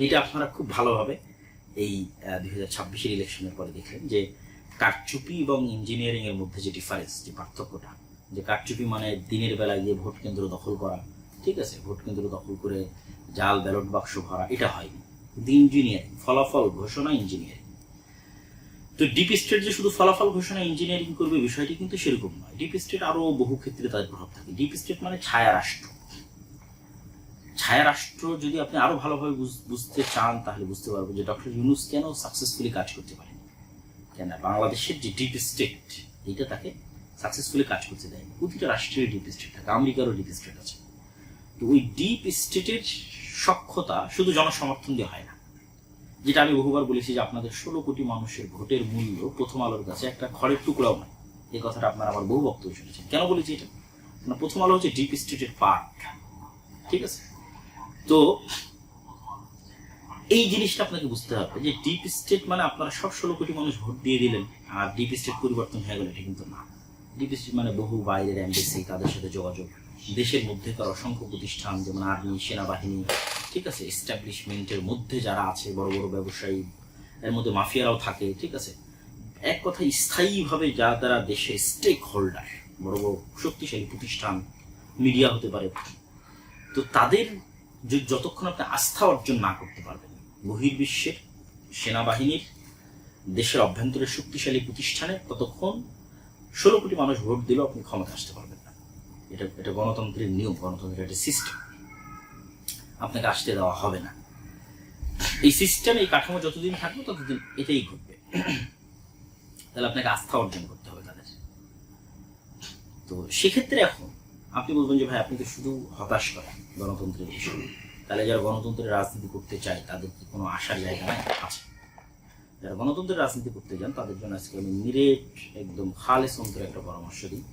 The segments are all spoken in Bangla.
যেটা আপনারা খুব ভালোভাবে এই 2026-এর ইলেকশনের পরে দেখলেন যে কারচুপি এবং ইঞ্জিনিয়ারিং এর মধ্যে যে ডিফারেন্স, যে পার্থক্যটা, যে কারচুপি মানে দিনের বেলায় গিয়ে ভোট কেন্দ্র দখল করা, ঠিক আছে, ভোট কেন্দ্র দখল করে জাল ব্যালট বাক্স ভরা, এটা হয়নি। কিন্তু ইঞ্জিনিয়ারিং, ফলাফল ঘোষণা, ইঞ্জিনিয়ারিং। তো ডিপ স্টেট যে শুধু ফলাফল ঘোষণা ইঞ্জিনিয়ারিং করবে বিষয়টি কিন্তু সেরকম নয়। ডিপ স্টেট আরো বহু ক্ষেত্রে তাদের প্রভাব থাকে। ডিপ স্টেট মানে ছায়া রাষ্ট্র। ছায়া রাষ্ট্র যদি আপনি আরো ভালোভাবে বুঝতে চান তাহলে বুঝতে পারবেন যে ডক্টর ইউনূস কেন সাকসেসফুলি কাজ করতে পারেন, কেন বাংলাদেশের যে ডিপ স্টেট এইটা তাকে সাকসেসফুলি কাজ করতে দেয়। প্রতিটা রাষ্ট্রের ডিপ স্টেট থাকে, আমেরিকারও ডিপ স্টেট আছে। তো ওই ডিপ স্টেটের সক্ষতা শুধু জনসমর্থন দিয়ে হয় না। যেটা আমি বহুবার বলেছি যে আপনাদের 16 কোটি মানুষের ভোটের মূল্য প্রথম আলোর কাছে একটা খড়ের টুকরাও নয়। এই কথাটা আপনারা আমার বহু বক্তব্য শুনেছেন। কেন বলেছি এটা? কারণ প্রথম আলো হচ্ছে ডিপ স্টেটের পার্ট, ঠিক আছে? তো এই জিনিসটা আপনাকে বুঝতে হবে যে ডিপ স্টেট মানে আপনারা সব 16 কোটি মানুষ ভোট দিয়ে দিলেন আর ডিপ স্টেট পরিবর্তন হয়ে গেল, এটা কিন্তু না। ডিপ স্টেট মানে বহু বাইরের এমবেসি, তাদের সাথে যোগাযোগ, দেশের মধ্যেকার অসংখ্য প্রতিষ্ঠান যেমন আর্মি, সেনাবাহিনী, ঠিক আছে, এস্টাবলিশমেন্টের মধ্যে যারা আছে, বড় বড় ব্যবসায়ী, এর মধ্যে মাফিয়ারাও থাকে, ঠিক আছে। এক কথা স্থায়ীভাবে যারা দেশে স্টেক হোল্ডার, বড় বড় শক্তিশালী প্রতিষ্ঠান, মিডিয়া হতে পারে, তো তাদের যতক্ষণ আপনি আস্থা অর্জন না করতে পারবেন বহির্বিশ্বের সেনাবাহিনীর, দেশের অভ্যন্তরের শক্তিশালী প্রতিষ্ঠানে, ততক্ষণ 16 কোটি মানুষ ভোট দিলেও আপনি ক্ষমতা আসতে পারবেন না। এটা গণতন্ত্রের নিয়ম, গণতন্ত্রের একটা সিস্টেম, আপনাকে আসতে দেওয়া হবে না। এই সিস্টেম, এই কাঠামো যতদিন থাকবে ততদিন এটাই ঘটবে। তাহলে আপনাকে আস্থা অর্জন করতে হবে তাদের। তো সেক্ষেত্রে এখন আপনি বলবেন যে ভাই আপনি তো শুধু হতাশ করেন গণতন্ত্রের বিষয়ে, তাহলে যারা গণতন্ত্রের রাজনীতি করতে চায় তাদের কি কোনো আশার জায়গা নাই? আছে। যারা গণতন্ত্রের রাজনীতি করতে যান তাদের জন্য আজকে আমি নিরেট একদম খালেস অন্তরে একটা পরামর্শ দিই।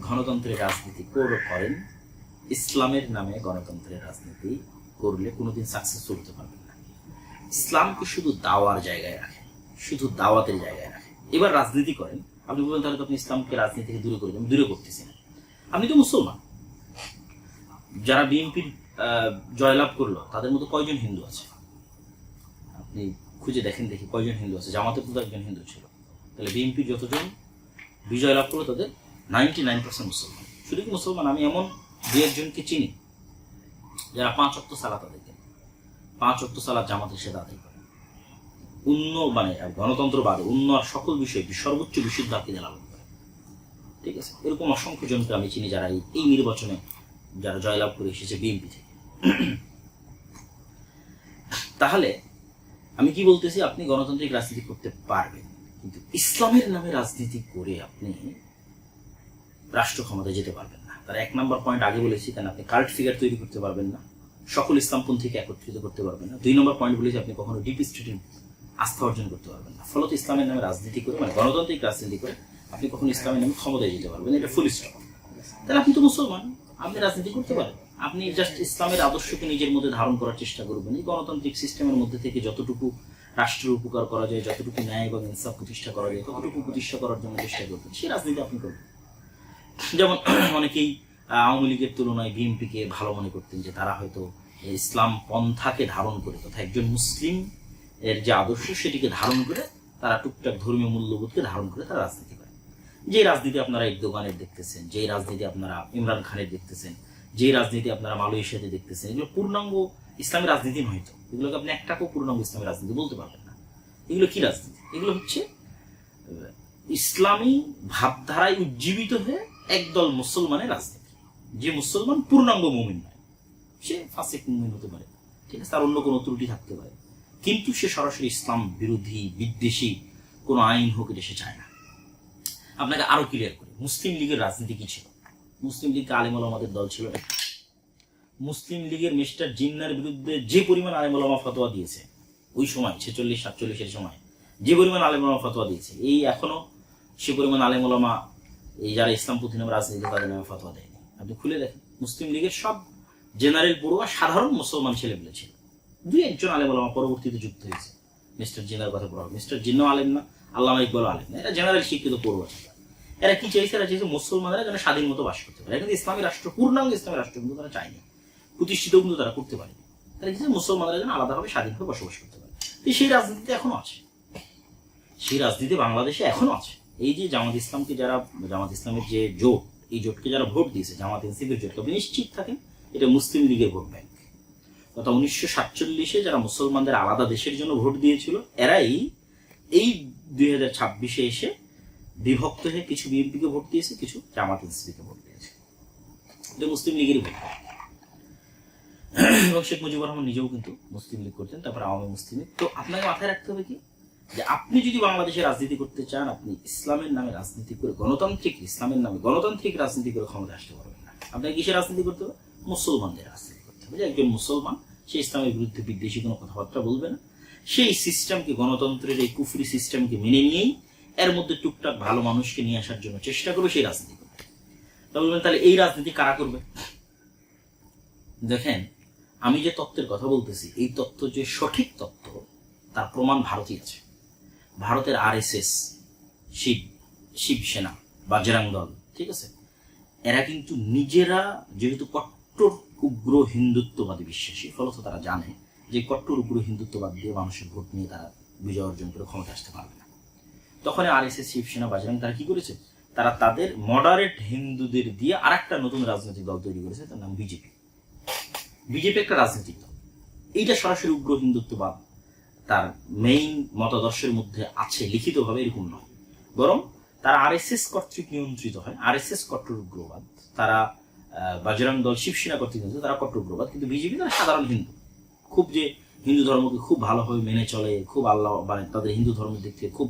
গণতন্ত্রের রাজনীতি করেন, ইসলামের নামে গণতন্ত্রের রাজনীতি করলে কোনোদিন সাকসেসফুল হতে পারবেন না। ইসলামকে শুধু দাওয়ার জায়গায় রাখেন, শুধু দাওয়াতের জায়গায় রাখেন। এবার রাজনীতি করেন, আপনি বলবেন তাহলে তো আপনি ইসলামকে রাজনীতি থেকে দূরে করে দেন। দূরে করতেছেন। আপনি তো মুসলমান। যারা বিএনপির জয়লাভ করলো তাদের মধ্যে কয়জন হিন্দু আছে? আপনি খুঁজে দেখেন, দেখি কয়জন হিন্দু আছে। জামাতের মধ্যে একজন হিন্দু ছিল। তাহলে বিএনপির যতজন বিজয় লাভ করলো তাদের 99% মুসলমান। শুধু কি মুসলমান, আমি এমন 2-1জনকে চিনি যারা 5 ওয়াক্ত সালাত আদায় করেন, 5 ওয়াক্ত সালাত জামাতের সাথে আদায় করেন। মানে গণতন্ত্রবাদে অন্য আর সকল বিষয়ে সর্বোচ্চ বিশুদ্ধ আকিদা লালন করে, ঠিক আছে। এরকম অসংখ্য জনকে আমি চিনি যারা এই নির্বাচনে যারা জয়লাভ করে এসেছে বিএনপি থেকে। তাহলে আমি কি বলতেছি, আপনি গণতান্ত্রিক রাজনীতি করতে পারবেন, কিন্তু ইসলামের নামে রাজনীতি করে আপনি রাষ্ট্র ক্ষমতায় যেতে পারবেন না। তার 1 নম্বর পয়েন্ট আগে বলেছি, কেন আপনি কাল্ট ফিগার তৈরি করতে পারবেন না, সকল ইসলামপন্থীকে একত্রিত করতে পারবেন না। 2 নম্বর পয়েন্ট বলেছি, আপনি কখনো ডিপ স্টেটের আস্থা অর্জন করতে পারবেন না। ফলত ইসলামের নামে রাজনীতি করে, মানে গণতান্ত্রিক রাজনীতি করে আপনি কখনো ইসলামের নামে ক্ষমতায় যেতে পারবেন না। এটা ফুল স্টপ। তাহলে আপনি তো মুসলমান, আপনি রাজনীতি করতে পারেন। আপনি জাস্ট ইসলামের আদর্শকে নিজের মধ্যে ধারণ করার চেষ্টা করবেন। এই গণতান্ত্রিক সিস্টেমের মধ্যে থেকে যতটুকু রাষ্ট্রের উপকার করা যায়, যতটুকু ন্যায় এবং ইনসাফ প্রতিষ্ঠা করা যায়, ততটুকু প্রতিষ্ঠা করার জন্য চেষ্টা করবেন। সেই রাজনীতি আপনি করবেন। যেমন অনেকেই আওয়ামী লীগের তুলনায় বিএনপিকে ভালো মনে করতেন, যে তারা হয়তো ইসলাম পন্থাকে ধারণ করে, তথা একজন মুসলিম এর যে আদর্শ সেটিকে ধারণ করে, তারা টুকটাক ধর্মীয় মূল্যবোধকে ধারণ করে তারা রাজনীতি করে। যে রাজনীতি আপনারা এরদোগানের দেখতেছেন, যে রাজনীতি আপনারা ইমরান খানের দেখতেছেন, যে রাজনীতি আপনারা মালয়েশিয়াতে দেখতেছেন, এগুলো পূর্ণাঙ্গ ইসলামী রাজনীতি নয়তো। এগুলোকে আপনি একটাকেও পূর্ণাঙ্গ ইসলামী রাজনীতি বলতে পারবেন না। এগুলো কি রাজনীতি? এগুলো হচ্ছে ইসলামী ভাবধারায় উজ্জীবিত হয়ে একদল মুসলমানের রাজনীতি। যে মুসলমান পূর্ণাঙ্গ মুমিন নয়, সে ফাসিক মুমিন হতে পারে, ঠিক আছে, তার অন্য কোনো ত্রুটি থাকতে পারে, কিন্তু সে সরাসরি ইসলাম বিরোধী বিদ্বেষী কোনো আইন হোক এটা সে চায় না। আপনাকে আরো ক্লিয়ার করি, মুসলিম লীগের রাজনীতি কি ছিল? মুসলিম লীগকে আলেম ওলামাদের দল ছিল। মুসলিম লীগের মিস্টার জিন্নার বিরুদ্ধে যে পরিমাণ আলেম ওলামা ফতোয়া দিয়েছে ওই সময় 46-47-এর সময়, যে পরিমাণ আলেম ওলামা ফতোয়া দিয়েছে, এই এখনো সে পরিমাণ আলেম ওলামা এই যারা ইসলামপন্থী নামে রাজনীতি তাদের নামে ফতোয়া দেয়নি। আপনি খুলে দেখেন, মুসলিম লীগের সব জেনারেল পড়ুয়া সাধারণ মুসলমান ছেলেপেলে ছিল। 2-1জন আলেম ওলামা পরবর্তীতে যুক্ত হয়েছে। মিস্টার জিন্নার কথা পড়া, মিস্টার জিন্নাও আলেম না, আল্লামা ইকবালও আলেম না, এরা জেনারেল শিক্ষিত পড়ুয়া ছিল। এরা কি চাইছে? এরা চাইছে মুসলমানরা যেন স্বাধীন মতো বাস করতে পারে। কিন্তু ইসলামী রাষ্ট্র, পূর্ণাঙ্গ ইসলামী রাষ্ট্র কিন্তু তারা চায়নি, প্রতিষ্ঠিত কিন্তু তারা করতে পারেনি। তাহলে কি মুসলমানরা যেন আলাদাভাবে স্বাধীনভাবে বসবাস করতে পারে। সেই রাজনীতিতে এখনো আছে, সেই রাজনীতি বাংলাদেশে এখনো আছে। এই যে জামাত ইসলামকে যারা, জামাত ইসলামের যে জোট, এই জোটকে যারা ভোট দিয়েছে, জামাত এনসিপির জোটকে, আপনি নিশ্চিত থাকেন এটা মুসলিম লীগের ভোট ব্যাংক। অর্থাৎ 1947-এ যারা মুসলমানদের আলাদা দেশের জন্য ভোট দিয়েছিল, এরাই এই 2026-এ এসে বিভক্ত হয়ে কিছু বিএনপিকে ভোট দিয়েছে, কিছু জামাত এনসিপিকে ভোট দিয়েছে। এটা মুসলিম লীগেরই ভোট। এবং শেখ মুজিবুর রহমান নিজেও কিন্তু মুসলিম লীগ করতেন, তারপর আওয়ামী মুসলিম লীগ। তো আপনাকে মাথায় রাখতে হবে কি, যে আপনি যদি বাংলাদেশে রাজনীতি করতে চান, আপনি ইসলামের নামে রাজনীতি করে, গণতান্ত্রিক ইসলামের নামে গণতান্ত্রিক রাজনীতি করে ক্ষমতা আসতে পারবেন না। আপনাকে কিসের রাজনীতি করতে হবে? মুসলমানদের রাজনীতি করতে হবে। যে একজন মুসলমান, সে ইসলামের বিরুদ্ধে বিদ্বেষী কোনো কথাবার্তা বলবে না, সেই সিস্টেমকে, গণতন্ত্রের এই কুফরি সিস্টেমকে মেনে নিয়েই এর মধ্যে টুকটাক ভালো মানুষকে নিয়ে আসার জন্য চেষ্টা করবে, সেই রাজনীতি করবে। তা বলবেন তাহলে এই রাজনীতি কারা করবে? দেখেন, আমি যে তত্ত্বের কথা বলতেছি, এই তত্ত্ব যে সঠিক তত্ত্ব তার প্রমাণ ভারতই আছে। ভারতের RSS, শিবসেনা, বাজরাং দল, ঠিক আছে, এরা কিন্তু নিজেরা যেহেতু কট্টর উগ্র হিন্দুত্ববাদী বিশ্বাসী, ফলত তারা জানে যে কট্টর উগ্র হিন্দুত্ববাদ দিয়ে মানুষের ভোট নিয়ে তারা বিজয় অর্জন করে ক্ষমতা আসতে পারবে না। তখন RSS, শিবসেনা, বাজরাং তারা কি করেছে? তারা তাদের মডারেট হিন্দুদের দিয়ে আর একটা নতুন রাজনৈতিক দল তৈরি করেছে, তার নাম বিজেপি। বিজেপি একটা রাজনৈতিক দল, এইটা সরাসরি উগ্র হিন্দুত্ববাদ তার মেইন মতাদর্শের মধ্যে আছে লিখিতভাবে, এরকম নয়, বরং তারা RSS কর্তৃক নিয়ন্ত্রিত হয়। RSS কট্টর উগ্রবাদ, তারা বাজরাং দল, শিবসেনা কর্তৃক নিয়ন্ত্রিত, তারা কট্টর উগ্রবাদ। কিন্তু বিজেপি তারা সাধারণ হিন্দু, খুব যে হিন্দু ধর্মকে খুব ভালোভাবে মেনে চলে, খুব আল্লাহ মানে তাদের হিন্দু ধর্মের দিক থেকে খুব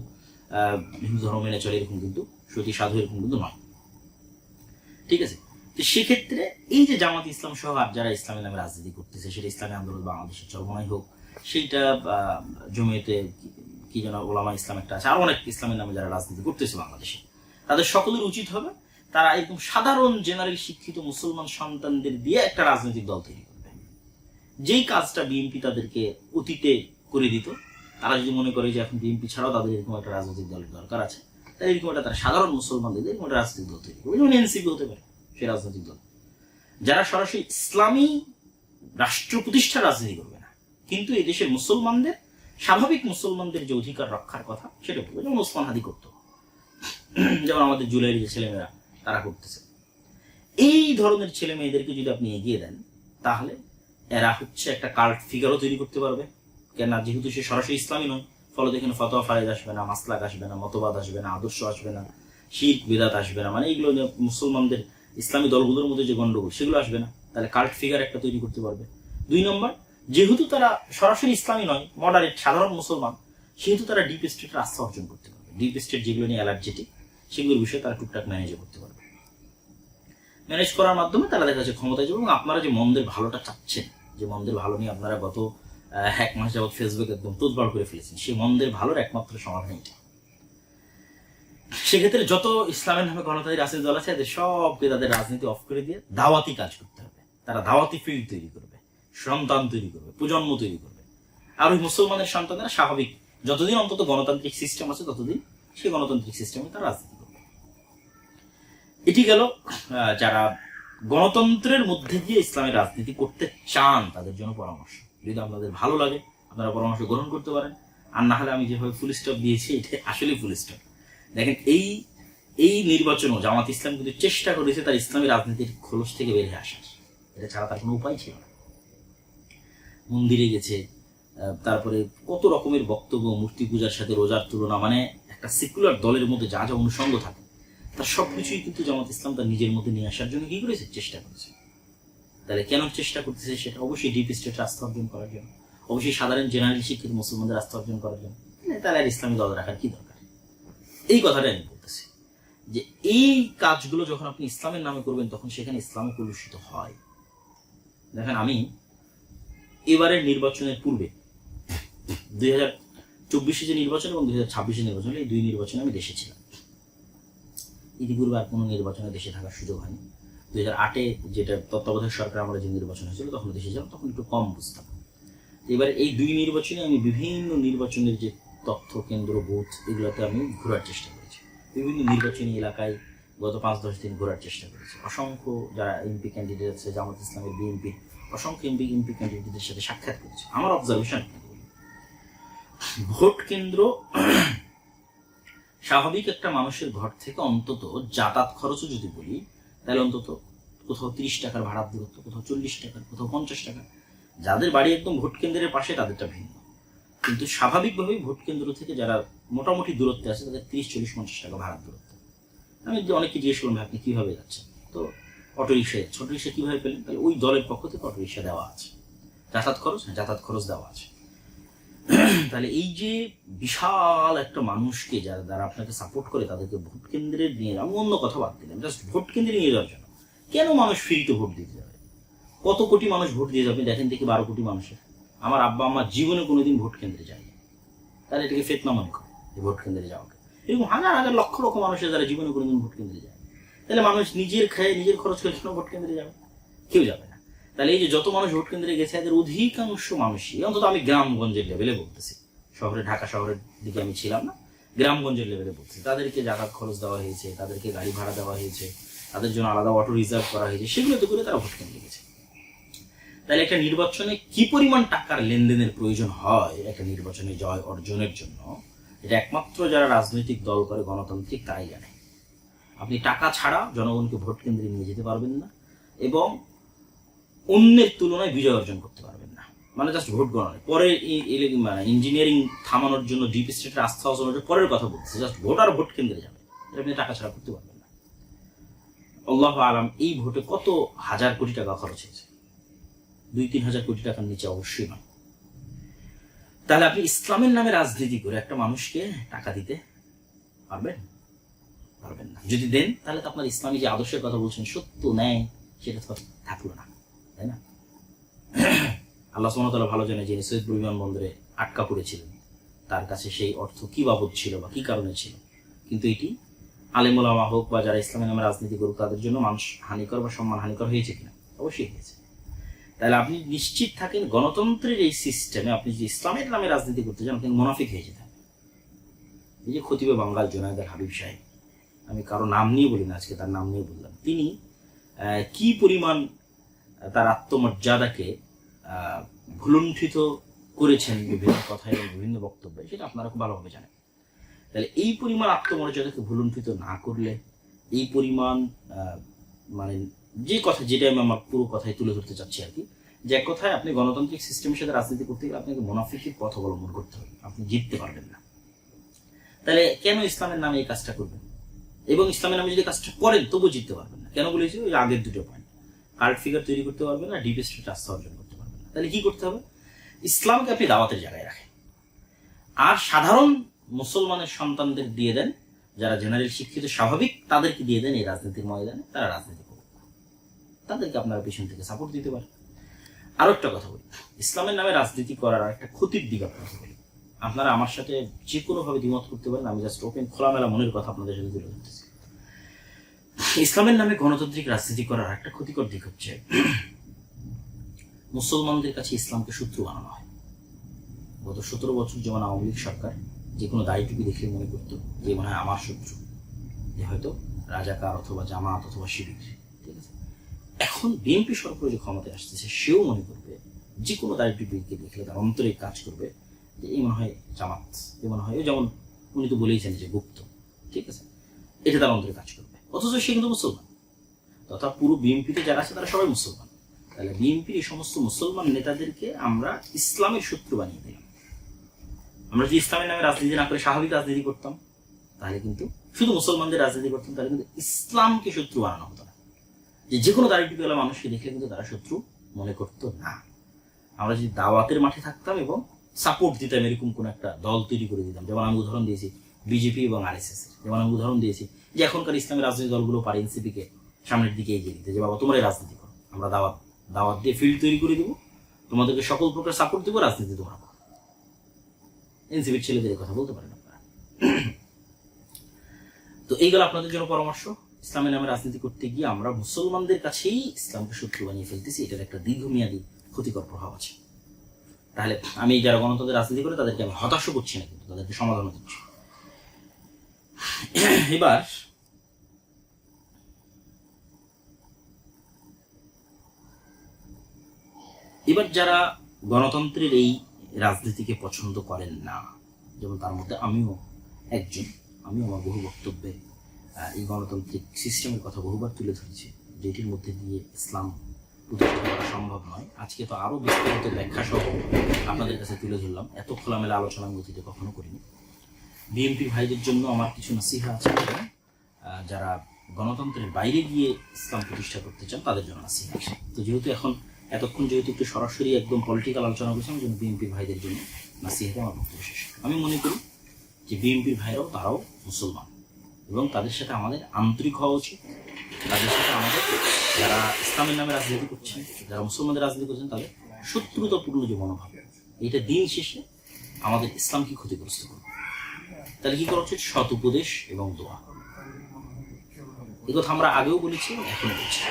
হিন্দু ধর্ম মেনে চলে, এরকম কিন্তু সতী সাধু এরকম কিন্তু নয়, ঠিক আছে। তো সেক্ষেত্রে এই যে জামাত ইসলাম সহ আর যারা ইসলামের নামে রাজনীতি করতেছে, সেটা ইসলামী আন্দোলন বাংলাদেশের চরমনাই হোক, সেইটা জমিয়তে কি যেন ওলামা ইসলাম একটা আছে, আর অনেক ইসলামের নামে যারা রাজনীতি করতেছে বাংলাদেশে, তাদের সকলের উচিত হবে তারা একদম সাধারণ জেনারেল শিক্ষিত মুসলমান সন্তানদের দিয়ে একটা রাজনৈতিক দল তৈরি করবে। যেই কাজটা বিএনপি তাদেরকে অতীতে করে দিত, তারা যদি মনে করে যে এখন বিএনপি ছাড়াও তাদের এরকম একটা রাজনৈতিক দলের দরকার আছে, তাহলে এরকম একটা তারা সাধারণ মুসলমানদের এরকম একটা রাজনৈতিক দল তৈরি করবে। যেমন এনসিপি হতে পারে সেই রাজনৈতিক দল, যারা সরাসরি ইসলামী রাষ্ট্র প্রতিষ্ঠার রাজনীতি করবে না, কিন্তু এই দেশের মুসলমানদের, স্বাভাবিক মুসলমানদের যে অধিকার রক্ষার কথা সেটা করবে, যেমন ওসমান হাদি করতো, যেমন আমাদের জুলাইয়ের যে ছেলেমেয়েরা তারা করতেছে। এই ধরনের ছেলে মেয়েদেরকে যদি আপনি এগিয়ে দেন, তাহলে এরা হচ্ছে একটা কাল্ট ফিগারও তৈরি করতে পারবে। কেননা যেহেতু সে সরাসরি ইসলামী নয়, ফলে এখানে ফতোয়া ফারেজ আসবে না, মাসলাক আসবে না, মতবাদ আসবে না, আদর্শ আসবে না, শিরক বিদআত আসবে না, মানে এইগুলো মুসলমানদের ইসলামী দলগুলোর মধ্যে যে গন্ডগোল সেগুলো আসবে না। তাহলে কাল্ট ফিগার একটা তৈরি করতে পারবে। 2 নম্বর, যেহেতু তারা সরাসরি ইসলামী নয়, মডারেট সাধারণ মুসলমান, সেহেতু তারা ডিপ স্টেটের আস্থা অর্জন করতে পারবে। ডিপ স্টেট যেগুলো নিয়ে অ্যালার্জেটিক, সেগুলোর বিষয়ে তারা টুকটাক ম্যানেজ করতে পারবে। ম্যানেজ করার মাধ্যমে তারা দেখা যাচ্ছে ক্ষমতায় যাবে। এবং আপনারা যে মন্দের ভালোটা চাচ্ছেন, যে মন্দের ভালো নিয়ে আপনারা গত 1 মাস যাবৎ ফেসবুক একদম তোলপাড় করে ফেলেছেন, সেই মন্দের ভালোর একমাত্র সমাধান এটা। সেক্ষেত্রে যত ইসলামের নামে গণতান্ত্রিক রাজনৈতিক দল আছে, এদের সবকে তাদের রাজনীতি অফ করে দিয়ে দাওয়াতি কাজ করতে হবে। তারা দাওয়াতি ফিল্ড তৈরি করবে, সন্তান তৈরি করবে, প্রজন্ম তৈরি করবে। আর ওই মুসলমানের সন্তানেরা স্বাভাবিক, যতদিন অন্তত গণতান্ত্রিক সিস্টেম আছে ততদিন সেই গণতান্ত্রিক সিস্টেমে তারা রাজনীতি করবে। এটি গেল যারা গণতন্ত্রের মধ্যে দিয়ে ইসলামের রাজনীতি করতে চান তাদের জন্য পরামর্শ। যদি আপনাদের ভালো লাগে আপনারা পরামর্শ গ্রহণ করতে পারেন, আর না হলে আমি যেভাবে ফুল স্টপ দিয়েছি এটা আসলে ফুল স্টপ। দেখেন, এই নির্বাচনও জামাত ইসলাম কিন্তু চেষ্টা করেছে তার ইসলামী রাজনীতির খোলস থেকে বেরিয়ে আসার, এটা ছাড়া তার কোনো উপায় ছিল না। মন্দিরে গেছে, তারপরে কত রকমের বক্তব্য, মূর্তি পূজার সাথে রোজার তুলনা, মানে একটা সেকুলার দলের মধ্যে যা যা অনুষঙ্গ থাকে তার সবকিছুই কিন্তু জামাত ইসলাম তার নিজের মধ্যে নিয়ে আসার জন্য কি করেছে, চেষ্টা করেছে। তাহলে কেন চেষ্টা করতেছে? সেটা অবশ্যই ডিপ স্টেটের আস্থা অর্জন করার জন্য, অবশ্যই সাধারণ জেনারেল শিক্ষিত মুসলমানদের আস্থা অর্জন করার জন্য। তাহলে আর ইসলামী দল রাখার কি দরকার? এই কথাটাই আমি বলতেছি, যে এই কাজগুলো যখন আপনি ইসলামের নামে করবেন তখন সেখানে ইসলামে কলুষিত হয়। দেখেন, আমি এবারের নির্বাচনের পূর্বে 2024 যে নির্বাচন এবং 2026 নির্বাচন, এই 2 নির্বাচনে আমি দেশে ছিলাম। ইতিপূর্বে আর কোনো নির্বাচনে দেশে থাকার সুযোগ হয়নি। 2008-এ যেটা তত্ত্বাবধায়ক সরকার আমরা যে নির্বাচন হয়েছিল তখন দেশে ছিলাম, তখন একটু কম বুঝতাম। এবারে এই 2 নির্বাচনে আমি বিভিন্ন নির্বাচনের যে তথ্য কেন্দ্র, বুথ, এগুলোতে আমি ঘোরার চেষ্টা করেছি। বিভিন্ন নির্বাচনী এলাকায় গত 5-10 দিন ঘোরার চেষ্টা করেছি। অসংখ্য যারা এমপি ক্যান্ডিডেট আছে, জামাত ইসলামের, বিএনপি, অসংখ্য এমপি ক্যান্ডিডেটদের সাথে সাক্ষাৎ করেছি, আমার অবজারভেশন ভোট কেন্দ্র স্বাভাবিক একটা মানুষের ঘর থেকে অন্তত যাতায়াত খরচও যদি বলি, তাহলে অন্তত কোথাও 30 টাকার ভাড়ার দূরত্ব, কোথাও 40 টাকার, কোথাও 50 টাকা। যাদের বাড়ি একদম ভোট কেন্দ্রের পাশে তাদেরটা ভিন্ন, কিন্তু স্বাভাবিকভাবেই ভোট কেন্দ্র থেকে যারা মোটামুটি দূরত্বে আছে তাদের 30, 40, 50 টাকা ভাড়ার দূরত্ব। আমি অনেককে জিজ্ঞেস করলাম আপনি কিভাবে যাচ্ছেন, তো অটোরিক্সায়। ছোট রিক্সা কিভাবে পেলেন? তাহলে ওই দলের পক্ষ থেকে অটোরিক্সা দেওয়া আছে। যাতায়াত খরচ, হ্যাঁ যাতায়াত খরচ দেওয়া আছে। তাহলে এই যে বিশাল একটা মানুষকে যারা দ্বারা আপনাকে সাপোর্ট করে তাদেরকে ভোট কেন্দ্রে নিয়ে, আমি অন্য কথা বাদ দিলাম, জাস্ট ভোট কেন্দ্রে নিয়ে যাওয়ার জন্য কেন মানুষ ফ্রিতে ভোট দিতে যাবে? কত কোটি মানুষ ভোট দিয়ে যাবে দেখেন দেখি, 12 কোটি মানুষের। আমার আব্বা আমার জীবনে কোনোদিন ভোট কেন্দ্রে যায়নি, তাহলে এটাকে ফেতনা মনে করে ভোট কেন্দ্রে যাওয়াকে। এরকম হাজার হাজার লক্ষ লক্ষ মানুষের যারা জীবনে কোনোদিন ভোট কেন্দ্রে যায়, তাহলে মানুষ নিজের খেয়ে নিজের খরচ করে কেন ভোট কেন্দ্রে যাবে? কেউ যাবে না। তাহলে এই যে যত মানুষ ভোট কেন্দ্রে গেছে এদের অধিকাংশ মানুষই, অন্তত আমি গ্রামগঞ্জের লেভেলে বলতেছি, শহরে ঢাকা শহরের দিকে আমি ছিলাম না, গ্রামগঞ্জের লেভেলে বলতেছি, তাদেরকে যাতায়াত খরচ দেওয়া হয়েছে, তাদেরকে গাড়ি ভাড়া দেওয়া হয়েছে, তাদের জন্য আলাদা অটো রিজার্ভ করা হয়েছে, সেগুলোতে করে তারা ভোট কেন্দ্রে গেছে। তাহলে একটা নির্বাচনে কি পরিমাণ টাকার লেনদেনের প্রয়োজন হয় একটা নির্বাচনে জয় অর্জনের জন্য, এটা একমাত্র যারা রাজনৈতিক দল করে গণতান্ত্রিক তারাই জানে। আপনি টাকা ছাড়া জনগণকে ভোট কেন্দ্রে নিয়ে যেতে পারবেন না এবং অন্যের তুলনায় বিজয় অর্জন করতে পারবেন না। মানে জাস্ট ভোট গণনা পরে ইঞ্জিনিয়ারিং থামানোর জন্য ডিপ স্টেটের আস্থা অর্জনের পরের কথা বলছে, জাস্ট ভোট আর ভোট কেন্দ্রে যাবে, এটা আপনি টাকা ছাড়া করতে পারবেন না। আল্লাহু আলাম এই ভোটে কত হাজার কোটি টাকা খরচ হয়েছে, 2-3 হাজার কোটি টাকার নিচে অবশ্যই নয়। তাহলে আপনি ইসলামের নামে রাজনীতি করে একটা মানুষকে টাকা দিতে পারবেন? পারবেন না। যদি দেন তাহলে তো আপনার ইসলামী যে আদর্শের কথা বলছেন সত্য ন্যায় সেটা তো থাকলো না, তাই না? আল্লাহ সুবহানাহু ওয়া তাআলা ভালো জানে যে সৈয়দপুর বিমানবন্দরে আটকা পড়েছিলেন, তার কাছে সেই অর্থ কি বাবদ ছিল বা কি কারণে ছিল, কিন্তু এটি আলেম ওলামা হোক বা যারা ইসলামের নামে রাজনীতি করুক তাদের জন্য মানুষ হানিকর বা সম্মান হানিকর হয়েছে কিনা? অবশ্যই হয়েছে। তাহলে আপনি নিশ্চিত থাকেন গণতন্ত্রের এই সিস্টেমে আপনি যদি ইসলামের নামে রাজনীতি করতে চান আপনি মুনাফিক হয়ে যেতে হবে। এই যে খতিবে বাঙ্গাল জুনায়েদ আল হাবিব সাহেব, আমি কারো নাম নিয়ে বলি না, আজকে তার নাম নিয়ে বললাম, তিনি কি পরিমাণ তার আত্মমর্যাদাকে ভুলুণ্ঠিত করেছেন বিভিন্ন কথায় এবং বিভিন্ন বক্তব্যে, সেটা আপনারা খুব ভালোভাবে জানেন। তাহলে এই পরিমাণ আত্মমর্যাদাকে ভুলুণ্ঠিত না করলে, এই পরিমাণ মানে যে কথা, যেটা আমি আমার পুরো কথায় তুলে ধরতে চাচ্ছি আর কি, যে এক কথায় আপনি গণতান্ত্রিক সিস্টেমের সাথে রাজনীতি করতে গেলে আপনাকে মুনাফিকের পথ অবলম্বন করতে হবে, আপনি জিততে পারবেন না। তাহলে কেন ইসলামের নামে এই কাজটা করবেন? এবং ইসলামের নামে যদি কাজটা করেন তবু জিততে পারবেন না। কেন বলেছি? ওই আগের দুটো পয়েন্ট, কার্ড ফিগার তৈরি করতে পারবেন না, ডিপ স্টেট আস্থা অর্জন করতে পারবেন না। তাহলে কি করতে হবে? ইসলামকে আপনি দাওয়াতের জায়গায় রাখেন, আর সাধারণ মুসলমানের সন্তানদের দিয়ে দেন, যারা জেনারেল শিক্ষিত স্বাভাবিক তাদেরকে দিয়ে দেন এই রাজনীতির ময়দানে, তারা রাজনীতি করুক, তাদেরকে আপনারা পেছন থেকে সাপোর্ট দিতে পারেন। আরো একটা কথা বলি, ইসলামের নামে রাজনীতি করার একটা ক্ষতির দিক আপনাকে বলি। আপনারা আমার সাথে যে কোনোভাবে দ্বিমত করতে পারেন, আমি জাস্ট ওপেন খোলামেলা মনের কথা আপনাদের সাথে তুলে ধরতেছি। ইসলামের নামে গণতান্ত্রিক রাজনীতি করার একটা ক্ষতিকর দিক হচ্ছে মুসলমানদের কাছে ইসলামকে শত্রু বানানো হয়। গত 17 বছর যেমন আওয়ামী লীগ সরকার যে কোনো দাড়ি টুপি দেখলে মনে করতো যে মনে হয় আমার শত্রু, যে হয়তো রাজাকার অথবা জামাত অথবা শিবির, ঠিক আছে। এখন বিএনপি সরকার যে ক্ষমতায় আসতেছে সেও মনে করবে যে কোনো দাড়ি টুপিকে দেখলে তার অন্তরে কাজ করবে যে এই মনে হয় জামাত, এই মনে হয়, যেমন উনি তো বলেইছেন যে গুপ্ত, ঠিক আছে, এটা তার অন্তরে কাজ করবে, অথচ সে কিন্তু মুসলমান। তথা পুরো বিএনপিতে যারা আছে তারা সবাই মুসলমান। তাহলে বিএনপির এই সমস্ত মুসলমান নেতাদেরকে আমরা ইসলামের শত্রু বানিয়ে দিলাম। আমরা যদি ইসলামের নামে রাজনীতি না করে স্বাভাবিক রাজনীতি করতাম, তাহলে কিন্তু শুধু মুসলমানদের রাজনীতি করতাম, তাহলে কিন্তু ইসলামকে শত্রু বানানো হতো না। যে কোনো দাড়ি টুপিওয়ালা মানুষকে দেখলে কিন্তু তারা শত্রু মনে করতো না। আমরা যদি দাওয়াতের মাঠে থাকতাম এবং সাপোর্ট দিতাম, এরকম কোন একটা দল তৈরি করে দিতাম, যেমন আমি উদাহরণ দিয়েছি বিজেপি এবং আরএসএস এর, যেমন আমি উদাহরণ দিয়েছি যে এখনকার ইসলামী রাজনৈতিক দলগুলো পারে এনসিপিকে সামনের দিকে এগিয়ে দিতে, যে বাবা তোমরাই রাজনীতি করো, আমরা দাওয়াত দিয়ে ফিল্ড তৈরি করে দিব, তোমাদেরকে সকল প্রকার সাপোর্ট দিব, রাজনীতি তোমরা করো। এনসিপির ছেলেদের কথা বলতে পারেন আপনারা। তো এইগুলো আপনাদের জন্য পরামর্শ। ইসলামের নামে রাজনীতি করতে গিয়ে আমরা মুসলমানদের কাছেই ইসলামকে শত্রু বানিয়ে ফেলতেছি, এটার একটা দীর্ঘমেয়াদী ক্ষতিকর প্রভাব আছে। তাহলে আমি যারা গণতন্ত্রের রাজনীতি করে তাদেরকে আমি হতাশ করছি না, কিন্তু তাদেরকে সমাধান দিচ্ছি। এবার এবার যারা গণতন্ত্রের এই রাজনীতিকে পছন্দ করেন না, যেমন তার মধ্যে আমিও একজন, আমি আমার বহু বক্তব্যে এই গণতান্ত্রিক সিস্টেমের কথা বহুবার তুলে ধরেছি, যেটির মধ্যে দিয়ে ইসলাম প্রতিষ্ঠা করা সম্ভব নয়। আজকে তো আরও বিস্তারিত ব্যাখ্যা সহ আপনাদের কাছে তুলে ধরলাম, এত খোলামেলা আলোচনার গতিতে কখনো করিনি। বিএনপি ভাইদের জন্য আমার কিছু নসিহা আছে, যারা গণতন্ত্রের বাইরে গিয়ে ইসলাম প্রতিষ্ঠা করতে চান তাদের জন্য নসিহা আছে। তো যেহেতু এতক্ষণ যেহেতু একটু সরাসরি একদম পলিটিক্যাল আলোচনা করছিলাম, জন্য বিএনপির ভাইদের জন্য নসিহাতে আমার বক্তব্য শেষ। আমি মনে করি যে বিএনপির ভাইরাও তারাও মুসলমান, এবং তাদের সাথে আমাদের আন্তরিক হওয়া উচিত। তাদের সাথে আমাদের, যারা ইসলামের নামে রাজনীতি করছেন, যারা মুসলমানদের রাজনীতি করছেন, তাদের শত্রুতাপূর্ণ যে মনোভাব, এটা দিন শেষে আমাদের ইসলামকে ক্ষতিগ্রস্ত করবে। তাহলে কি করা উচিত? সৎ উপদেশ এবং দোয়া। এই কথা আমরা আগেও বলেছি এবং এখনো বলছি।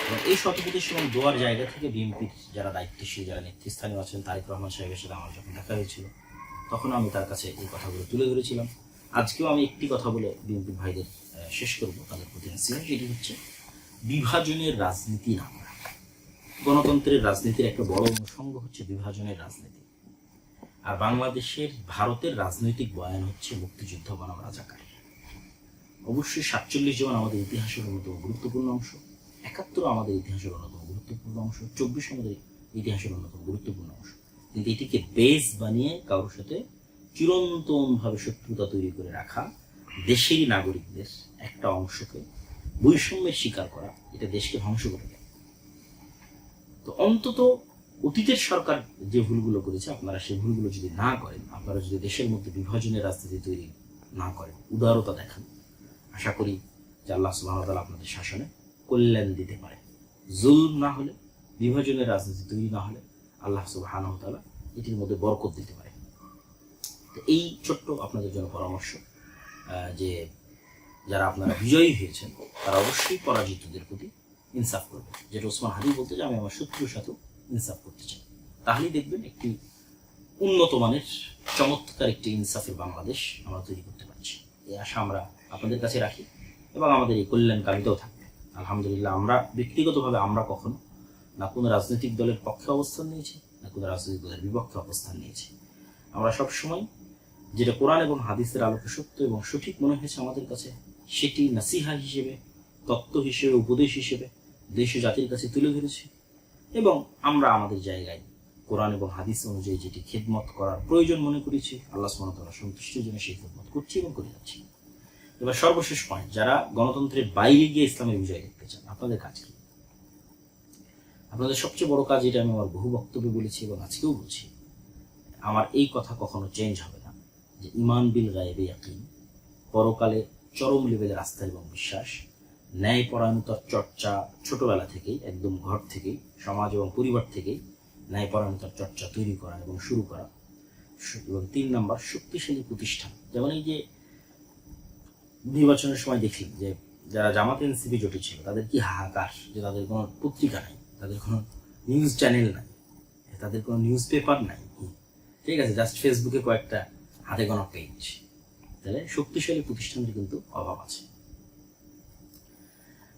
এবং এই সৎ উপদেশ এবং দোয়ার জায়গা থেকে বিএনপির যারা দায়িত্বশীল, যারা নেতৃস্থানীয় আছেন, তারেক রহমান সাহেবের সাথে আমার যখন দেখা হয়েছিল, তখন আমি তার কাছে এই কথাগুলো তুলে ধরেছিলাম। আজকেও আমি একটি কথা বলে বিএনপির ভাইদের শেষ করবো, তাদের প্রতি নসিহত, সেটি হচ্ছে বিভাজনের রাজনীতি না করা। গণতন্ত্রের রাজনীতির একটা বড় অনুষঙ্গ হচ্ছে বিভাজনের রাজনীতি। আর বাংলাদেশের, ভারতের রাজনৈতিক বয়ান হচ্ছে মুক্তিযুদ্ধ বনাম রাজাকার। অবশ্যই 47 যেমন আমাদের ইতিহাসের অন্যতম গুরুত্বপূর্ণ অংশ, 71 আমাদের ইতিহাসের অন্যতম গুরুত্বপূর্ণ অংশ, 24 আমাদের ইতিহাসের অন্যতম গুরুত্বপূর্ণ অংশ, কিন্তু এটিকে বেস বানিয়ে কারোর সাথে চিরন্তনভাবে শত্রুতা তৈরি করে রাখা, দেশেরই নাগরিকদের একটা অংশকে বৈষম্যের শিকার করা, এটা দেশকে ধ্বংস করে দেয়। তো অন্তত অতীতের সরকার যে ভুলগুলো করেছে, আপনারা সেই ভুলগুলো যদি না করেন, আপনারা যদি দেশের মধ্যে বিভাজনের রাজনীতি তৈরি না করেন, উদারতা দেখান, আশা করি যে আল্লাহ সুবহানাহু ওয়া তাআলা আপনাদের শাসনে কল্যাণ দিতে পারে। জুলম না হলে, বিভাজনের রাজনীতি তৈরি না হলে আল্লাহ সুবহানাহু ওয়া তাআলা এটির মধ্যে বরকত দিতে পারে। তো এই ছোট্ট আপনাদের জন্য পরামর্শ, যে যারা আপনারা বিজয়ী হয়েছেন তারা অবশ্যই পরাজিতদের প্রতি ইনসাফ করবে। যেটা ওসমান হাদি বলতে, যে আমি আমার শত্রুর সাথেও ইনসাফ করতে চাই। তাহলেই দেখবেন একটি উন্নত মানের চমৎকার একটি ইনসাফের বাংলাদেশ আমরা তৈরি করতে পারছি। এই আশা আমরা আপনাদের কাছে রাখি, এবং আমাদের এই কল্যাণকামিতাও থাকবে। আলহামদুলিল্লাহ, আমরা ব্যক্তিগতভাবে আমরা কখনো না কোনো রাজনৈতিক দলের পক্ষে অবস্থান নিয়েছি, না কোনো রাজনৈতিক দলের বিপক্ষে অবস্থান নিয়েছি। আমরা সবসময় যেটা কোরআন এবং হাদিসের আলোকে সত্য এবং সঠিক মনে হয়েছে আমাদের কাছে, সেটি নাসিহা হিসেবে, তত্ত্ব হিসেবে, উপদেশ হিসেবে দেশ ও জাতির কাছে তুলে ধরেছি। এবং আমরা আমাদের জায়গায় কোরআন এবং হাদিস অনুযায়ী যেটি খেদমত করার প্রয়োজন মনে করেছি, আল্লাহ সুবহানাহু ওয়া তাআলা সন্তুষ্টির জন্য সেই খেদমত করছি এবং করে যাচ্ছি। এবার সর্বশেষ পয়েন্ট, যারা গণতন্ত্রের বাইরে গিয়ে ইসলামের বিজয় দেখতে চান, আপনাদের কাজ কি? আপনাদের সবচেয়ে বড় কাজ, এটা আমি আমার বহু বক্তব্যে বলেছি এবং আজকেও বলছি, আমার এই কথা কখনো চেঞ্জ হবে না, যে ঈমান বিল গায়বে ইয়াকিন, পরকালে চরম লেভেলের আস্থা এবং বিশ্বাস, ন্যায়পরায়ণতার চর্চা ছোটবেলা থেকেই, একদম ঘর থেকেই, সমাজ এবং পরিবার থেকেই ন্যায়পরায়ণতার চর্চা তৈরি করা এবং শুরু করা। এবং 3 নম্বর, শক্তিশালী প্রতিষ্ঠান। যেমন এই যে নির্বাচনের সময় দেখি যে যারা জামাত এনসিপি জোটে ছিল, তাদের কি হাহাকার, যে তাদের কোনো পত্রিকা নাই, তাদের কোনো নিউজ চ্যানেল নাই, তাদের কোনো নিউজ পেপার নাই, ঠিক আছে, জাস্ট ফেসবুকে কয়েকটা হাতে গোনা পেজ। তাহলে শক্তিশালী প্রতিষ্ঠানের কিন্তু অভাব আছে।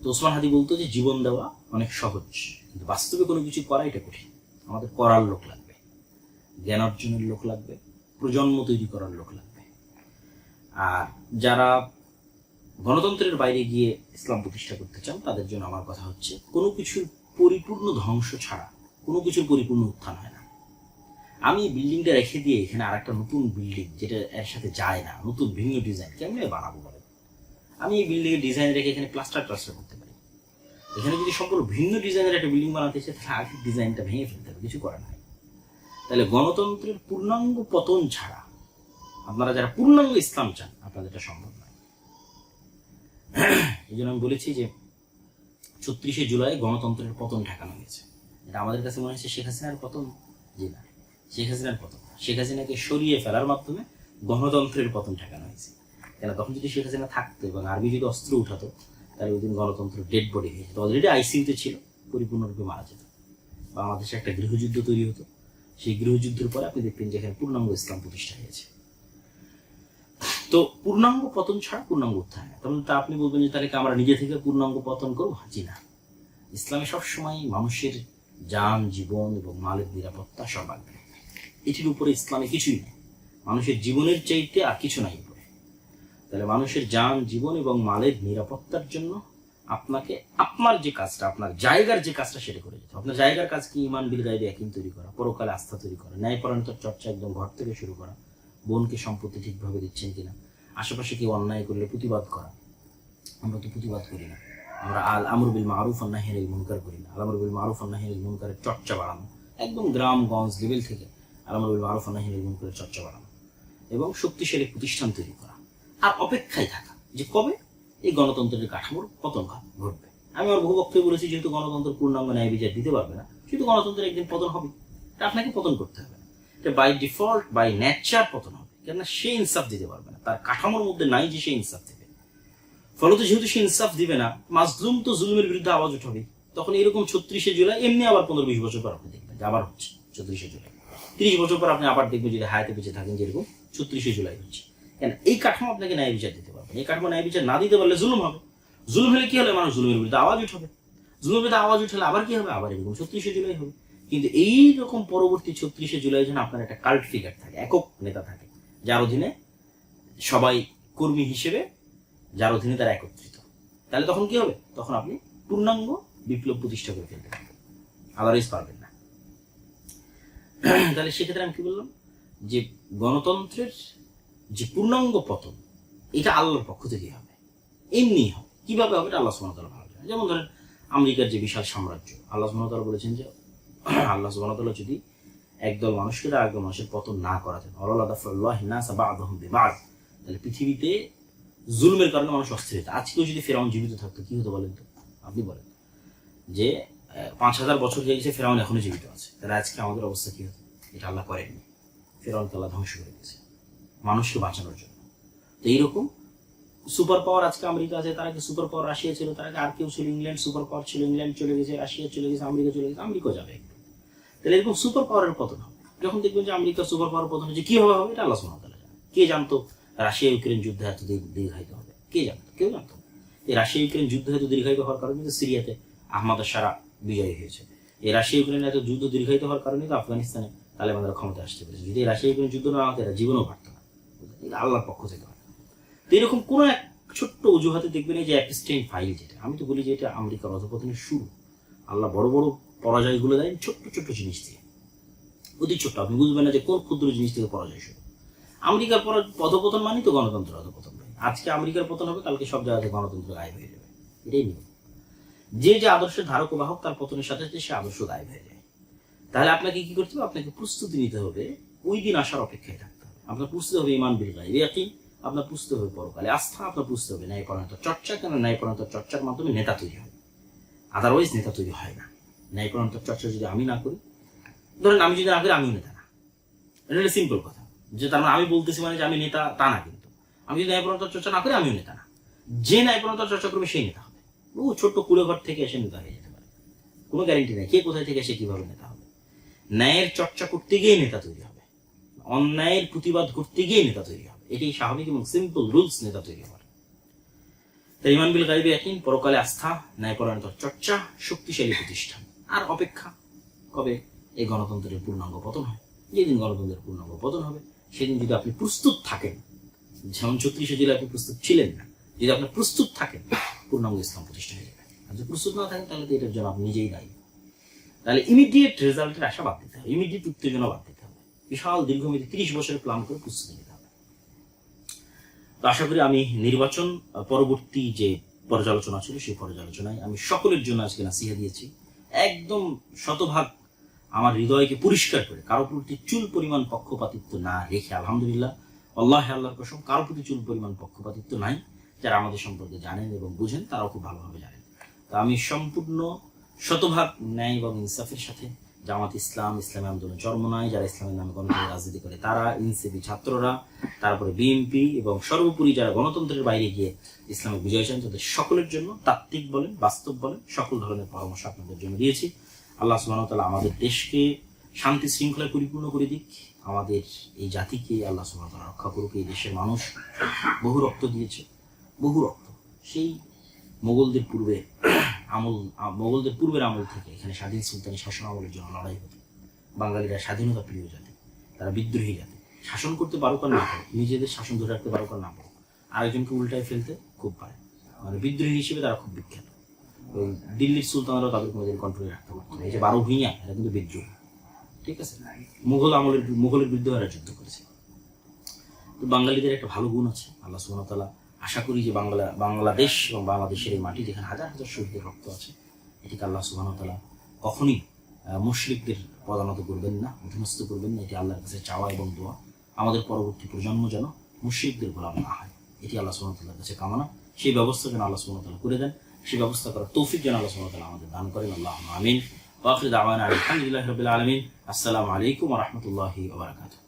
তো ওসমান হাদি বলতো যে জীবন দেওয়া অনেক সহজ, কিন্তু বাস্তবে কোনো কিছু করা এটা কঠিন। আমাদের করার লোক লাগবে, জ্ঞান অর্জনের লোক লাগবে, প্রজন্ম তৈরি করার লোক লাগবে। আর যারা গণতন্ত্রের বাইরে গিয়ে ইসলাম প্রতিষ্ঠা করতে চান, তাদের জন্য আমার কথা হচ্ছে, কোনো কিছুর পরিপূর্ণ ধ্বংস ছাড়া কোনো কিছুর পরিপূর্ণ উত্থান হয় না। আমি বিল্ডিংটা রেখে দিয়ে এখানে আর একটা নতুন বিল্ডিং, যেটা এর সাথে যায় না, নতুন ভিন্ন ডিজাইন কেমনে বানাবো বলে? আমি এই বিল্ডিংয়ের ডিজাইন রেখে এখানে প্লাস্টার করতে পারি। এখানে যদি সম্পূর্ণ ভিন্ন ডিজাইনের একটা বিল্ডিং বানাতে চাই, তাহলে আগের ডিজাইনটা ভেঙে ফেলতে হবে, কিছু করার নাই। তাহলে গণতন্ত্রের পূর্ণাঙ্গ পতন ছাড়া, আপনারা যারা পূর্ণাঙ্গ ইসলাম চান, আপনাদের এটা সম্ভব নয়। এই জন্য আমি বলেছি যে 36শে জুলাই গণতন্ত্রের পতন ঠেকানো হয়েছে। এটা আমাদের কাছে মনে হচ্ছে শেখ হাসিনার পতন, জি না, শেখ হাসিনার পতন, শেখ হাসিনাকে সরিয়ে ফেলার মাধ্যমে গণতন্ত্রের পতন ঠেকানো হয়েছে। কেন, তখন যদি শেখ হাসিনা থাকতো এবং আর্মি যদি অস্ত্র উঠাতো, তাহলে ওই দিন গণতন্ত্র ডেড বডি হয়ে যেত, অলরেডি আইসিইউতে ছিল, পরিপূর্ণরূপে মারা যেত। বাংলাদেশে একটা গৃহযুদ্ধ তৈরি হতো। সেই গৃহযুদ্ধের পরে আপনি দেখতেন যে এখানে পূর্ণাঙ্গ ইসলাম প্রতিষ্ঠা হয়েছে। তো পূর্ণাঙ্গ পতন ছাড়া পূর্ণাঙ্গ উত্থান। তখন তা আপনি বলবেন যে তাহলে আমরা নিজে থেকে পূর্ণাঙ্গ পতন করবো? জি না, ইসলামে সবসময় মানুষের যান, জীবন এবং মালের নিরাপত্তা সর্বাগ্রে। এটির উপরে ইসলামে কিছুই নেই, মানুষের জীবনের চাইতে আর কিছু নাই উপরে। তাহলে মানুষের যান, জীবন এবং মালের নিরাপত্তার জন্য আপনাকে আপনার যে কাজটা, আপনার জায়গার যে কাজটা সেটা করে যেতে হবে। আপনার জায়গার কাজ কি? ঈমান বিল গায়বি ইয়াকিন তৈরি করা, পরকালে আস্থা তৈরি করা, ন্যায়পরায়ণতার চর্চা একদম ঘর থেকে শুরু করা, বোনকে সম্পত্তি ঠিকভাবে দিচ্ছেন কিনা, আশেপাশে কেউ অন্যায় করলে প্রতিবাদ করা। আমরা তো প্রতিবাদ করি না, আমরা আল আমরু বিল মারুফ ওয়ান নাহি আনিল মুনকার করি না। আল আমরু বিল মারুফ ওয়ান নাহি আনিল মুনকারের চর্চা বাড়ানো, একদম গ্রামগঞ্জ লেভেল থেকে আল আমরু বিল মারুফ ওয়ান নাহি আনিল মুনকারের চর্চা বাড়ানো এবং শক্তিশালী প্রতিষ্ঠান তৈরি করা, আর অপেক্ষায় থাকা যে কবে এই গণতন্ত্রের কাঠামোর পতন ঘটবে। আমি আমার বহু বক্তব্য বলেছি, যেহেতু গণতন্ত্র পূর্ণাঙ্গ ন্যায় বিচার দিতে পারবে না, কিন্তু গণতন্ত্রের একদিন পতন হবে, এটা আপনাকে পতন করতে হবে না, এটা বাই ডিফল্ট বাই নেচার পতন হবে। কেননা সে ইনসাফ দিতে পারবে না, তার কাঠামোর মধ্যে নাই যে সে ইনসাফ দেবে। ফলত যেহেতু সে ইনসাফ দিবে না, মাজলুম তো জুলুমের বিরুদ্ধে আওয়াজ উঠাবে। তখন এরকম 36শে জুলাই এমনি আবার 15-20 বছর পর আপনি দেখবেন যে আবার হচ্ছে 34শে জুলাই, 30 বছর পর আপনি আবার দেখবেন যদি হায়াতে বেঁচে থাকেন যেরকম 36শে জুলাই হচ্ছে। কেন? এই কাঠামো আপনাকে ন্যায় বিচার দিতে পারবে। এই কাঠামো ন্যায় বিচার না দিতে পারলে জুলুম হবে। জুলুম হলে কি হলে মানুষ জুলুমের বিরুদ্ধে আওয়াজ উঠাবে, জুলুমের বিরুদ্ধে আওয়াজ উঠালে আবার কি হবে? আবার এরকম 36শে জুলাই হবে। কিন্তু এই রকম পরবর্তী 36শে জুলাই যেন আপনার একটা কাল্ট ফিগার থাকে, একক নেতা থাকে, যার অধীনে সবাই কর্মী হিসেবে, যার অধীনে তারা একত্রিত। তাহলে তখন কি হবে? তখন আপনি পূর্ণাঙ্গ বিপ্লব প্রতিষ্ঠা করে ফেলতে পারবেন, আদারওয়াইজ পারবেন না। তাহলে সেক্ষেত্রে আমি কি বললাম যে গণতন্ত্রের যে পূর্ণাঙ্গ পতন এটা আল্লাহর পক্ষ থেকে হবে, এমনি হবে। কিভাবে হবে? এটা আল্লাহ সুবহানাহু ওয়া তাআলা ভালো জানেন। যেমন ধরেন আমেরিকার যে বিশাল সাম্রাজ্য, আল্লাহ সুবহানাহু ওয়া তাআলা বলেছেন যে আল্লাহ সুবহানাহু ওয়া তাআলা যদি একদল মানুষকে আর একদল মানুষের পতন না করাতেন, আল্লাহ দাফাল্লাহি নাসা বা'দাহুম বিবা'দ, তাহলে পৃথিবীতে জুলুমের কারণে মানুষ অস্থির হতো। আজকেও যদি ফেরাউন জীবিত থাকতো কি হতো বলেন তো? আপনি বলেন যে 5000 বছর হয়ে গেছে, ফেরাউন এখনো জীবিত আছে, তাহলে আজকে আমাদের অবস্থা কি হতো? এটা আল্লাহ করেননি, ফেরাউনকে আল্লাহ ধ্বংস করে দিয়েছে মানুষকে বাঁচানোর জন্য। তো এইরকম সুপার পাওয়ার আজকে আমেরিকা আছে, তার আগে সুপার পাওয়ার রাশিয়া ছিল, তার আগে আর কেউ ছিল, ইংল্যান্ড সুপার পাওয়ার ছিল, ইংল্যান্ড চলে গেছে, রাশিয়া চলে গেছে, আমেরিকা চলে গেছে, আমেরিকাও যাবে। তাহলে এরকম সুপার পাওয়ারের পতন হবে। যখন দেখবেন যে আমেরিকা সুপার পাওয়ার পতন হচ্ছে, কি হবে এটা আল্লাহ সুবহানাহু ওয়া তাআলা জানেন। কে জানতো রাশিয়া ইউক্রেন যুদ্ধ এত দীর্ঘায়িত হবে? কে জানতো? কেউ জানতো না। এই রাশিয়া ইউক্রেন যুদ্ধ এত দীর্ঘায়িত হওয়ার কারণে কিন্তু সিরিয়াতে আহমদ সারা বিজয়ী হয়েছে। এই রাশিয়া ইউক্রেনের এত যুদ্ধ দীর্ঘায়িত হওয়ার কারণে তো আফগানিস্তানে তালেবানরা ক্ষমতা আসতে পেরেছে। যদি রাশিয়া ইউক্রেন যুদ্ধ না হতো এরা জীবনও পারত না। এটা আল্লাহর পক্ষ থেকে হয়। তো এরকম কোনো এক ছোট্ট অজুহাতে দেখবেন এই যে অ্যাপস্টেইন ফাইল, যেটা আমি তো বলি যে এটা আমেরিকার অধঃপতনের শুরু। আল্লাহ বড় বড় পরাজয়গুলো দেয় ছোট্ট ছোট্ট জিনিস দিয়ে, অতি ছোট্ট। আপনি বুঝবেন না যে কোন ক্ষুদ্র জিনিস থেকে পরাজয় শুরু। আমেরিকার অধঃপতন মানে তো গণতন্ত্রের অধঃপতন। আজকে আমেরিকার পতন হবে, কালকে সব জায়গাতে গণতন্ত্র গায়েব হয়ে যাবে। এটাই নিয়ম। যে যে আদর্শের ধারক ও বাহক তার পতনের সাথে সাথে সে আদর্শ গায়েব হয়ে যায়। তাহলে আপনাকে কি করতে হবে? আপনাকে প্রস্তুতি নিতে হবে, ওই দিন আসার অপেক্ষায় থাকতে হবে। আপনার বুঝতে হবে ঈমান বিল গায়ব ইয়াকিন, আপনার বুঝতে হবে পরকালে আস্থা, আপনার বুঝতে হবে ন্যায়পরায়ণতার চর্চা। কেন? ন্যায়পরায়ণতার চর্চার মাধ্যমে নেতা তৈরি হয়, আদারওয়াইজ নেতা তৈরি হয় না। ন্যায়পরায়ণতার চর্চা যদি আমি না করি, ধরেন আমি যদি না করি, আমিও নেতা না। এটা সিম্পল কথা, যে তার মানে আমি বলতেছি মানে যে আমি নেতা তা না। কিন্তু আমি যদি ন্যায়পরায়ণতার চর্চা না করি, আমিও নেতা না। যে ন্যায়পরায়ণতার চর্চা করবে সেই নেতা হবে। ও ছোট্ট কুড়েঘর থেকে এসে নেতা হয়ে যেতে পারে, কোনো গ্যারেন্টি নেই কে কোথায় থেকে এসে কিভাবে নেতা হবে। ন্যায়ের চর্চা করতে গিয়ে নেতা তৈরি হবে, অন্যায়ের প্রতিবাদ করতে গিয়ে নেতা তৈরি হবে। এটাই স্বাভাবিক এবং সিম্পল রুলস নেতা তৈরি হওয়ার। তাই ঈমান বিল গায়বি ইয়াকিন, পরকালে আস্থা, ন্যায়পরায়ণতার চর্চা, শক্তিশালী প্রতিষ্ঠান। আর অপেক্ষা কবে এই গণতন্ত্রের পূর্ণাঙ্গ পতন হয়। যেদিন গণতন্ত্রের পূর্ণাঙ্গ পতন হবে সেদিন যদি আপনি প্রস্তুত থাকেন, যেমন 36শে জুলাই আপনি প্রস্তুত ছিলেন না, যদি আপনি প্রস্তুত থাকেন পূর্ণাঙ্গ ইসলাম প্রতিষ্ঠা হয়ে যাবে। আর যদি প্রস্তুত না থাকেন তাহলে তো এটার জন্য আপনি নিজেই দায়ী। তাহলে ইমিডিয়েট রেজাল্টের আশা বাদ দিতে হবে, ইমিডিয়েট উত্তেজনা বাদ দিতে হবে, বিশাল দীর্ঘমেয়াদী 30 বছরের প্ল্যান করে প্রস্তুতি নিতে হবে। তো আশা করি আমি নির্বাচন পরবর্তী যে পর্যালোচনা ছিল সেই পর্যালোচনায় আমি সকলের জন্য আজকে নাসিহা দিয়েছি, একদম শতভাগ আমার হৃদয়কে পরিষ্কার করে, কারো প্রতি চুল পরিমাণ পক্ষপাতিত্ব না রেখে। আলহামদুলিল্লাহ, আল্লাহর কসম, কারো প্রতি চুল পরিমাণ পক্ষপাতিত্ব নাই। যারা আমাদের সম্পর্কে জানেন এবং বুঝেন তারাও খুব ভালোভাবে জানেন। তো আমি সম্পূর্ণ শতভাগ ন্যায় এবং ইনসাফের সাথে জামাত ইসলাম, ইসলামী আন্দোলন চরমোনাই, যারা ইসলামের নামে গণতন্ত্রের রাজনীতি করে তারা, এনসিপি ছাত্ররা, তারপরে বিএনপি এবং সর্বোপরি যারা গণতন্ত্রের বাইরে গিয়ে ইসলামের বিজয় চান, তাদের সকলের জন্য তাত্ত্বিক বলেন, বাস্তব বলেন, সকল ধরনের পরামর্শ আপনাদের জন্য দিয়েছি। আল্লাহ সুবহানাহু ওয়া তাআলা আমাদের দেশকে শান্তি শৃঙ্খলায় পরিপূর্ণ করে দিক, আমাদের এই জাতিকে আল্লাহ সুবহানাহু ওয়া তাআলা রক্ষা করুক। এই দেশের মানুষ বহু রক্ত দিয়েছে, বহু রক্ত। সেই মোগলদের পূর্বে মোগলদের পূর্বের আমল থেকে এখানে স্বাধীন সুলতানি শাসন আমলের জন্য লড়াই হতো। বাঙালিরা স্বাধীনতা প্রিয় জাতি, তারা বিদ্রোহী জাতি। শাসন করতে পারুক আর না পারুক, নিজেদের শাসন ধরে রাখতে পারুক আর না পারুক, আরেকজনকে উল্টায় ফেলতে খুব পারে। মানে বিদ্রোহী হিসেবে তারা খুব বিখ্যাত। ওই দিল্লির সুলতানরাও তাদের কোনোদিন কন্ট্রোলে রাখতে পারতো না। এই যে 12 ভূঁইয়া, এরা কিন্তু বিদ্রোহী, ঠিক আছে। মুঘলের বিরুদ্ধে এরা যুদ্ধ করেছে। তো বাঙালিদের একটা ভালো গুণ আছে, আল্লাহ সুবহানাহু ওয়া তাআলা আশা করি যে বাংলাদেশ এবং বাংলাদেশের এই মাটি যেখানে হাজার হাজার শহীদের রক্ত আছে, এটিকে আল্লাহ সুবহানাহু ওয়া তাআলা কখনই মুশরিকদের পদানত করবেন না, অধীনস্থ করবেন না। এটি আল্লাহর কাছে চাওয়া এবং দোয়া। আমাদের পরবর্তী প্রজন্ম যেন মুশরিকদের গোলাম না হয়, এটি আল্লাহ সুবহানাহু ওয়া তাআলার কাছে কামনা। সেই ব্যবস্থা যেন আল্লাহ সুবহানাহু ওয়া তাআলা করে দেন, সেই ব্যবস্থা করার তৌফিক যেন আল্লাহ সুবহানাহু ওয়া তাআলা আমাদের দান করেন। আল্লাহুম্মা আমিন। ওয়া আখিরু দাওয়ানা আলহামদুলিল্লাহি রাব্বিল আলামিন। আসসালামু আলাইকুম ওয়া রাহমাতুল্লাহি ওয়া বারাকাতুহু।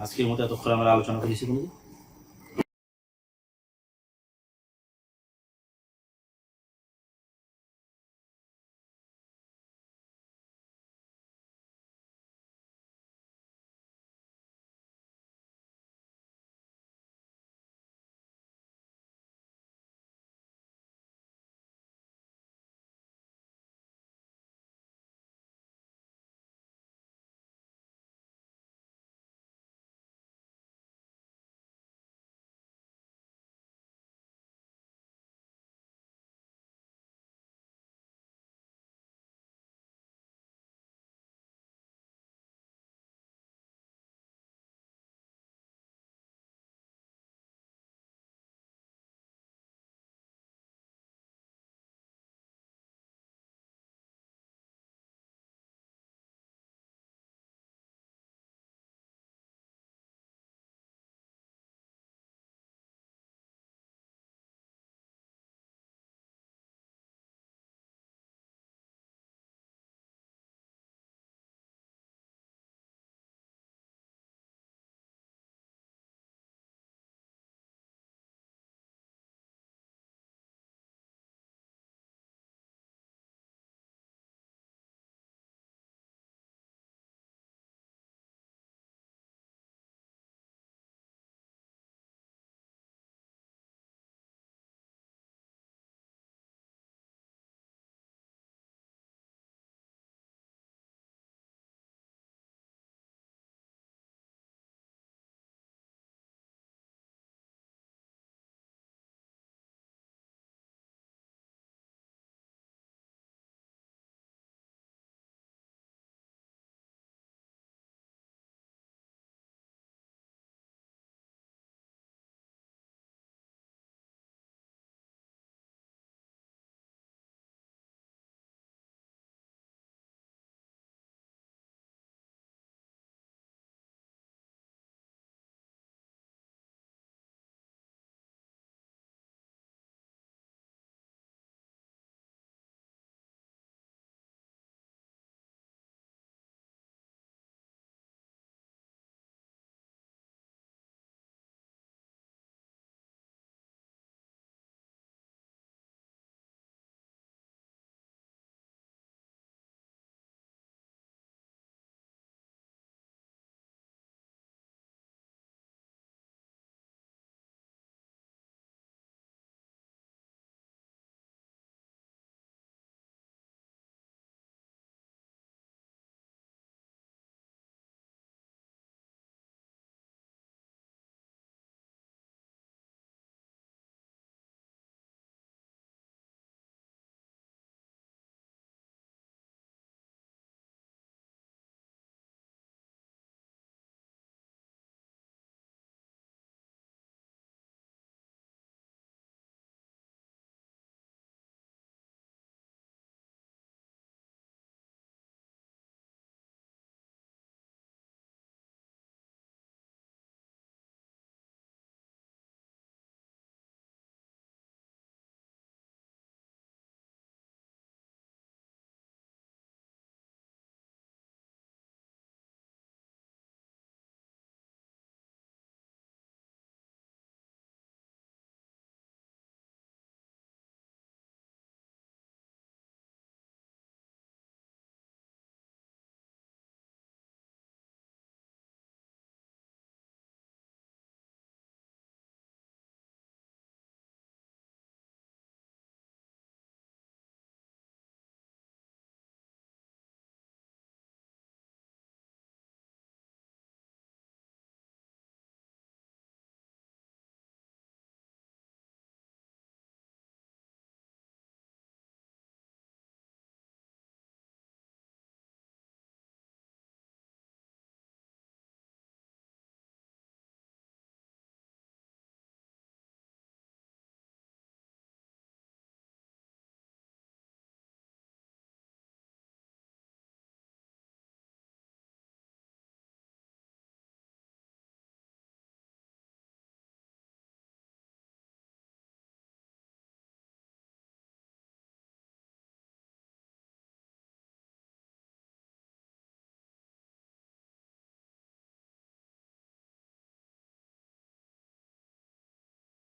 আজকের মতো এতক্ষণ আমরা আলোচনা করেছি কোনোদিন?